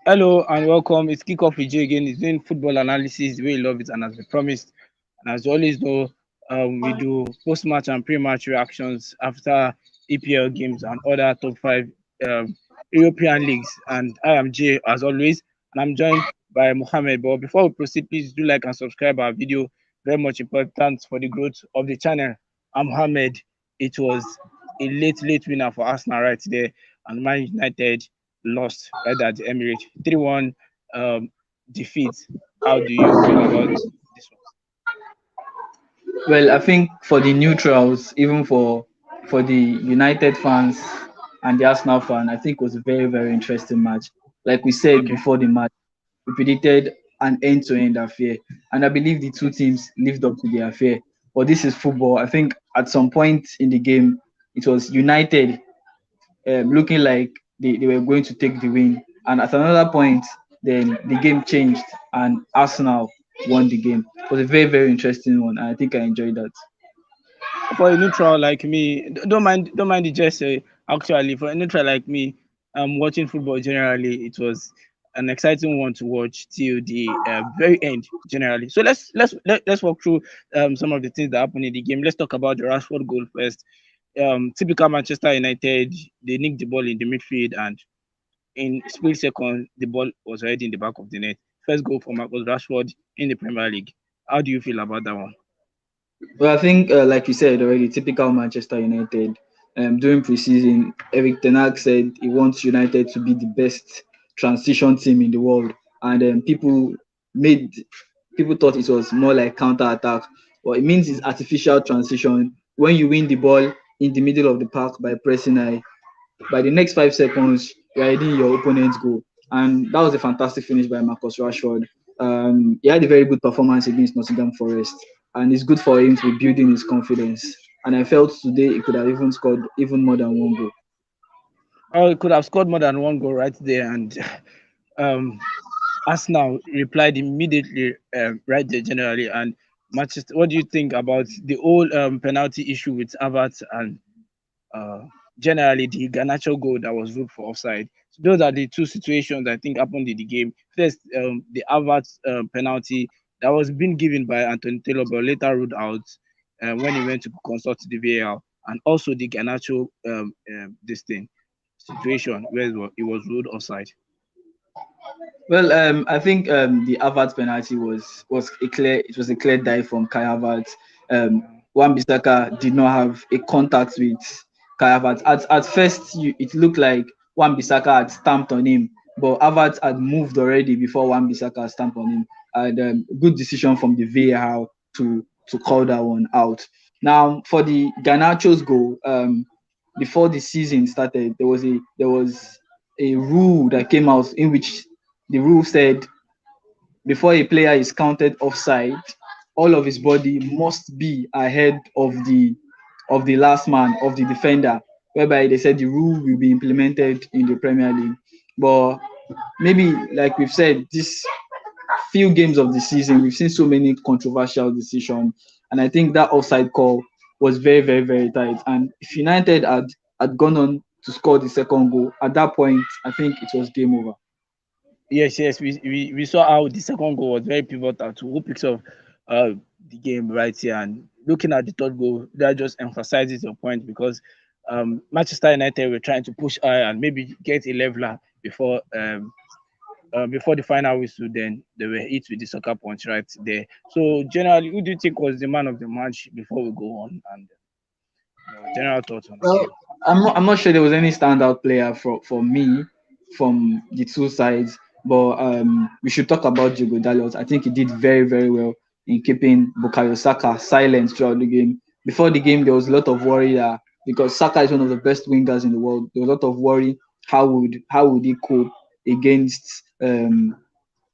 Hello and welcome. It's Kickoff with Jay again. It's doing football analysis the way you love it, and as we promised, and as you always know, we do post-match and pre-match reactions after EPL games and other top five um, European leagues. And I am Jay as always, and I'm joined by Mohammed. But before we proceed, please do like and subscribe our video. Very much important for the growth of the channel. I'm Mohammed. It was a late winner for Arsenal right there, and Man United lost right at the Emirates 3-1 defeat. How do you feel about this one? Well, I think for the neutrals, even for the United fans and the Arsenal fan, I think it was a very interesting match. Like we said Okay. before the match, we predicted an end-to-end affair, and I believe the two teams lived up to the affair. But this is football. I think at some point in the game, it was United looking like they were going to take the win, and at another point, then the game changed and Arsenal won the game. It was a very interesting one, and I think I enjoyed that. For a neutral like me, don't mind the jersey. Actually, for a neutral like me, watching football generally, it was an exciting one to watch till the very end generally. So let's walk through some of the things that happened in the game. Let's talk about the Rashford goal first. Typical Manchester United, they nicked the ball in the midfield, and in split second the ball was already in the back of the net. First goal for Marcus Rashford in the Premier League. How do you feel about that one? Well, I think, like you said already, typical Manchester United. During preseason, Eric Ten Hag said he wants United to be the best transition team in the world, and made people thought it was more like counter attack. But it means it's artificial transition. When you win the ball in the middle of the park by pressing high, by the next 5 seconds, you're heading your opponent's goal. And that was a fantastic finish by Marcus Rashford. He had a very good performance against Nottingham Forest, and it's good for him to be building his confidence. And I felt today he could have even scored even more than one goal. Oh, he could have scored more than one goal right there, and um, Arsenal replied immediately right there generally. And Manchester, what do you think about the whole penalty issue with Havertz and uh, generally the Garnacho goal that was ruled for offside? So those are the two situations I think happened in the game. First, the Havertz penalty that was being given by Anthony Taylor, but later ruled out when he went to consult the VAR, and also the Garnacho this thing situation where it was ruled offside. Well, I think the Havertz penalty was a clear dive from Kai Havertz. Wan-Bissaka did not have a contact with Kai Havertz. At first, it looked like Wan-Bissaka had stamped on him, but Havertz had moved already before Wan-Bissaka stamped on him. And good decision from the VAR to call that one out. Now, for the Garnacho's goal, before the season started, there was a rule that came out in which the rule said before a player is counted offside, all of his body must be ahead of the last man, of the defender, whereby they said the rule will be implemented in the Premier League. But maybe, like we've said, this few games of the season, we've seen so many controversial decisions, and I think that offside call was very tight. And if United had gone on to score the second goal, at that point, I think it was game over. Yes, we saw how the second goal was very pivotal to who picks up uh, the game right here. And looking at the third goal, that just emphasizes your point because Manchester United were trying to push high and maybe get a leveler before the final whistle. Then they were hit with the soccer punch right there. So generally, who do you think was the man of the match before we go on and general thoughts on the Well, game? I'm not sure there was any standout player for me from the two sides, but we should talk about Jogo Dalot. I think he did very well in keeping Bukayo Saka silent throughout the game. Before the game, there was a lot of worry that because Saka is one of the best wingers in the world, there was a lot of worry how would he cope against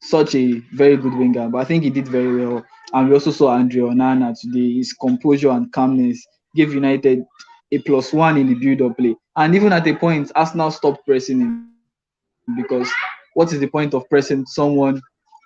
such a very good winger. But I think he did very well. And we also saw Andre Onana today. His composure and calmness gave United a +1 in the build-up play. And even at a point, Arsenal stopped pressing him because what is the point of pressing someone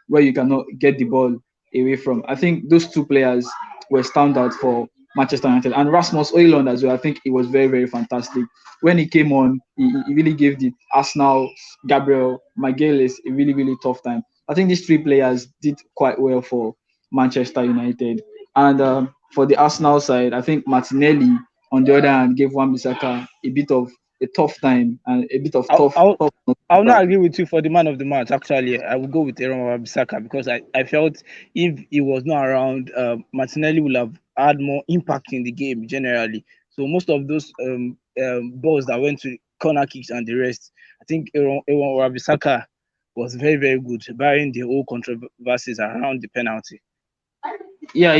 where you cannot get the ball away from? I think those two players were standout for Manchester United. And Rasmus Højlund as well, I think it was very, very fantastic. When he came on, he really gave the Arsenal, Gabriel, Magalhaes a really, really tough time. I think these three players did quite well for Manchester United. And for the Arsenal side, I think Martinelli, on the other hand, gave Wan-Bissaka a bit of a tough time and a bit of I'll, tough, I'll tough. I'll not agree with you for the man of the match. Actually, I will go with Aaron Bissaka because I felt if he was not around, Martinelli would have had more impact in the game generally. So most of those balls that went to corner kicks and the rest, I think Aaron Bissaka was very very good, barring the whole controversies around the penalty. Yeah.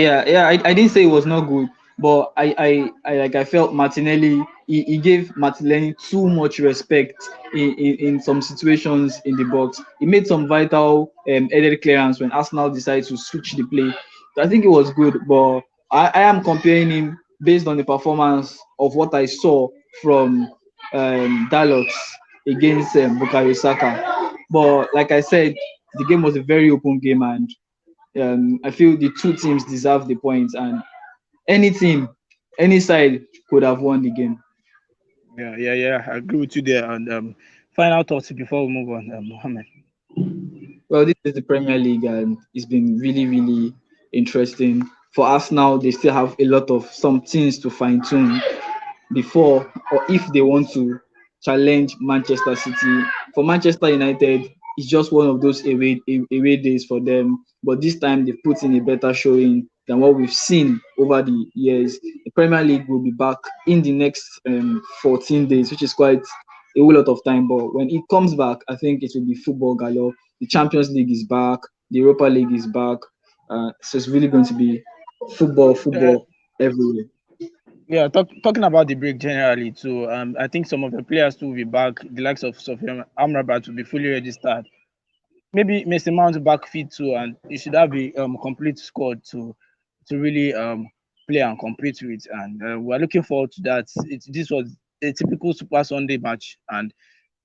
I didn't say it was not good, but I felt Martinelli. He gave Martinelli too much respect in some situations in the box. He made some vital headed clearance when Arsenal decided to switch the play. So I think it was good, but I am comparing him based on the performance of what I saw from Dalot against Bukayo Saka. But like I said, the game was a very open game, and I feel the two teams deserve the points, and any team, any side could have won the game. Yeah. I agree with you there. And final thoughts before we move on, Mohammed. Well, this is the Premier League, and it's been really, really interesting. For us now, they still have a lot of some things to fine tune before or if they want to challenge Manchester City. For Manchester United, it's just one of those away days for them. But this time they put in a better showing than what we've seen over the years. The Premier League will be back in the next 14 days, which is quite a whole lot of time. But when it comes back, I think it will be football galore. The Champions League is back, the Europa League is back. So it's really going to be Uh, football everywhere. Yeah, talking about the break generally too. I think some of the players too will be back. The likes of Sofian Amrabat will be fully registered. Maybe Mason Mount back fit too, and you should have a complete squad to really play and compete with. And we're looking forward to that. This was a typical Super Sunday match and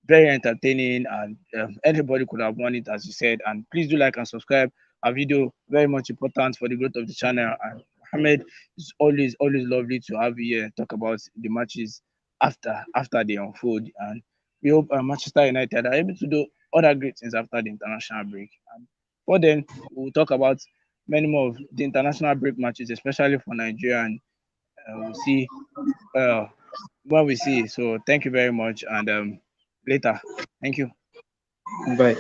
very entertaining, and anybody could have won it, as you said. And please do like and subscribe. Our video very much important for the growth of the channel. And Mohammed, it's always lovely to have you here talk about the matches after they unfold. And we hope Manchester United are able to do other great things after the international break. And for then, we'll talk about many more of the international break matches, especially for Nigeria. And we'll see uh, what we see. So thank you very much, and later. Thank you. Bye.